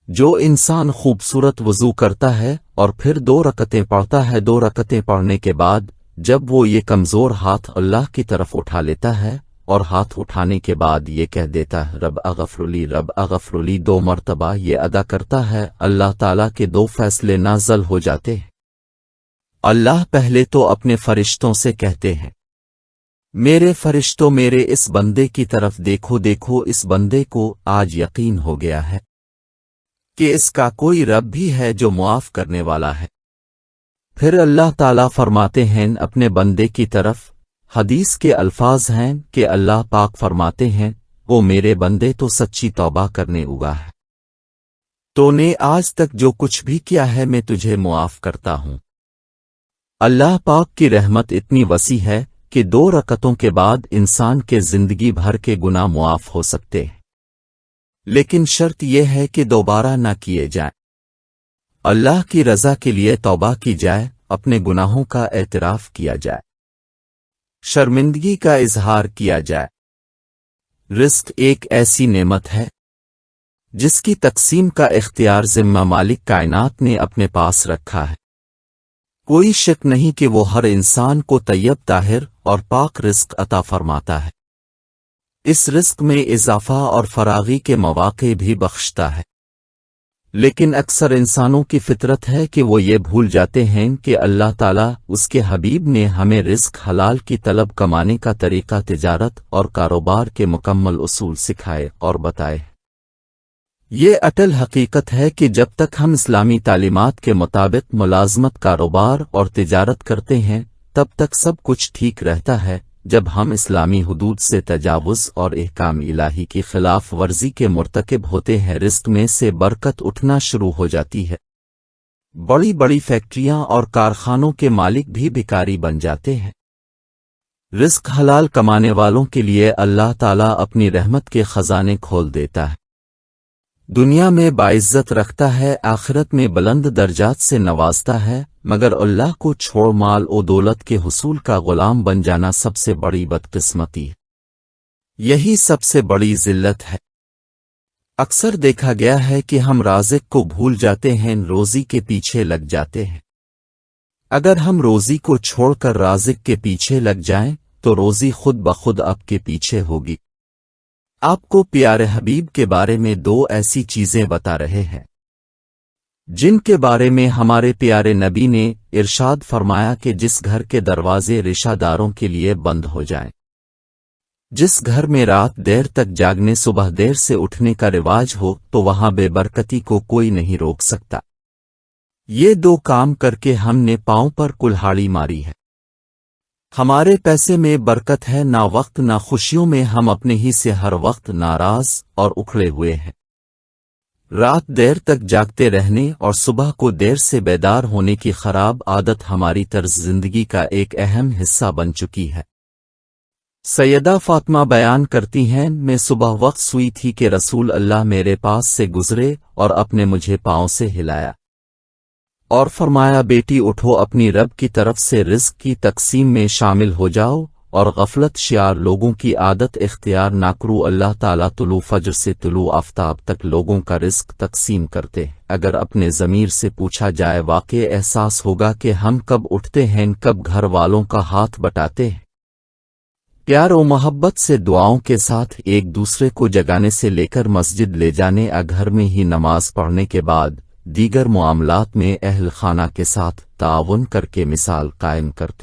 جو انسان خوبصورت وضو کرتا ہے اور پھر 2 رکعتیں پڑھتا ہے، 2 رکعتیں پڑھنے کے بعد جب وہ یہ کمزور ہاتھ اللہ کی طرف اٹھا لیتا ہے اور ہاتھ اٹھانے کے بعد یہ کہہ دیتا ہے رب اغفر لی رب اغفر لی، 2 مرتبہ یہ ادا کرتا ہے، اللہ تعالیٰ کے 2 فیصلے نازل ہو جاتے ہیں۔ اللہ پہلے تو اپنے فرشتوں سے کہتے ہیں میرے فرشتوں میرے اس بندے کی طرف دیکھو، دیکھو اس بندے کو آج یقین ہو گیا ہے کہ اس کا کوئی رب بھی ہے جو معاف کرنے والا ہے۔ پھر اللہ تعالیٰ فرماتے ہیں اپنے بندے کی طرف، حدیث کے الفاظ ہیں کہ اللہ پاک فرماتے ہیں وہ میرے بندے تو سچی توبہ کرنے اگا ہے، تو نے آج تک جو کچھ بھی کیا ہے میں تجھے معاف کرتا ہوں۔ اللہ پاک کی رحمت اتنی وسیع ہے کہ 2 رکعتوں کے بعد انسان کے زندگی بھر کے گناہ معاف ہو سکتے ہیں، لیکن شرط یہ ہے کہ دوبارہ نہ کیے جائیں۔ اللہ کی رضا کے لیے توبہ کی جائے، اپنے گناہوں کا اعتراف کیا جائے، شرمندگی کا اظہار کیا جائے۔ رزق ایک ایسی نعمت ہے جس کی تقسیم کا اختیار ذمہ مالک کائنات نے اپنے پاس رکھا ہے۔ کوئی شک نہیں کہ وہ ہر انسان کو طیب طاہر اور پاک رزق عطا فرماتا ہے، اس رزق میں اضافہ اور فراغی کے مواقع بھی بخشتا ہے، لیکن اکثر انسانوں کی فطرت ہے کہ وہ یہ بھول جاتے ہیں کہ اللہ تعالیٰ اس کے حبیب نے ہمیں رزق حلال کی طلب کمانے کا طریقہ، تجارت اور کاروبار کے مکمل اصول سکھائے اور بتائے۔ یہ اٹل حقیقت ہے کہ جب تک ہم اسلامی تعلیمات کے مطابق ملازمت، کاروبار اور تجارت کرتے ہیں تب تک سب کچھ ٹھیک رہتا ہے۔ جب ہم اسلامی حدود سے تجاوز اور احکام الہی کی خلاف ورزی کے مرتکب ہوتے ہیں، رزق میں سے برکت اٹھنا شروع ہو جاتی ہے، بڑی بڑی فیکٹریاں اور کارخانوں کے مالک بھی بھکاری بن جاتے ہیں۔ رزق حلال کمانے والوں کے لیے اللہ تعالیٰ اپنی رحمت کے خزانے کھول دیتا ہے، دنیا میں باعزت رکھتا ہے، آخرت میں بلند درجات سے نوازتا ہے، مگر اللہ کو چھوڑ مال و دولت کے حصول کا غلام بن جانا سب سے بڑی بدقسمتی ہے، یہی سب سے بڑی ذلت ہے۔ اکثر دیکھا گیا ہے کہ ہم رازق کو بھول جاتے ہیں، روزی کے پیچھے لگ جاتے ہیں۔ اگر ہم روزی کو چھوڑ کر رازق کے پیچھے لگ جائیں تو روزی خود بخود آپ کے پیچھے ہوگی۔ آپ کو پیارے حبیب کے بارے میں 2 ایسی چیزیں بتا رہے ہیں جن کے بارے میں ہمارے پیارے نبی نے ارشاد فرمایا کہ جس گھر کے دروازے رشتہ داروں کے لیے بند ہو جائیں، جس گھر میں رات دیر تک جاگنے صبح دیر سے اٹھنے کا رواج ہو تو وہاں بے برکتی کو کوئی نہیں روک سکتا۔ یہ 2 کام کر کے ہم نے پاؤں پر کلہاڑی ماری ہے۔ ہمارے پیسے میں برکت ہے، نہ وقت نہ خوشیوں میں ہم اپنے ہی سے ہر وقت ناراض اور اکھڑے ہوئے ہیں۔ رات دیر تک جاگتے رہنے اور صبح کو دیر سے بیدار ہونے کی خراب عادت ہماری طرز زندگی کا ایک اہم حصہ بن چکی ہے۔ سیدہ فاطمہ بیان کرتی ہیں میں صبح وقت سوئی تھی کہ رسول اللہ میرے پاس سے گزرے اور اپنے مجھے پاؤں سے ہلایا اور فرمایا بیٹی اٹھو، اپنی رب کی طرف سے رزق کی تقسیم میں شامل ہو جاؤ اور غفلت شیار لوگوں کی عادت اختیار نہ کرو۔ اللہ تعالیٰ طلوع فجر سے طلوع آفتاب تک لوگوں کا رزق تقسیم کرتے ہیں۔ اگر اپنے ضمیر سے پوچھا جائے واقع احساس ہوگا کہ ہم کب اٹھتے ہیں، کب گھر والوں کا ہاتھ بٹاتے ہیں، پیار و محبت سے دعاؤں کے ساتھ ایک دوسرے کو جگانے سے لے کر مسجد لے جانے، گھر میں ہی نماز پڑھنے کے بعد دیگر معاملات میں اہل خانہ کے ساتھ تعاون کر کے مثال قائم کرتے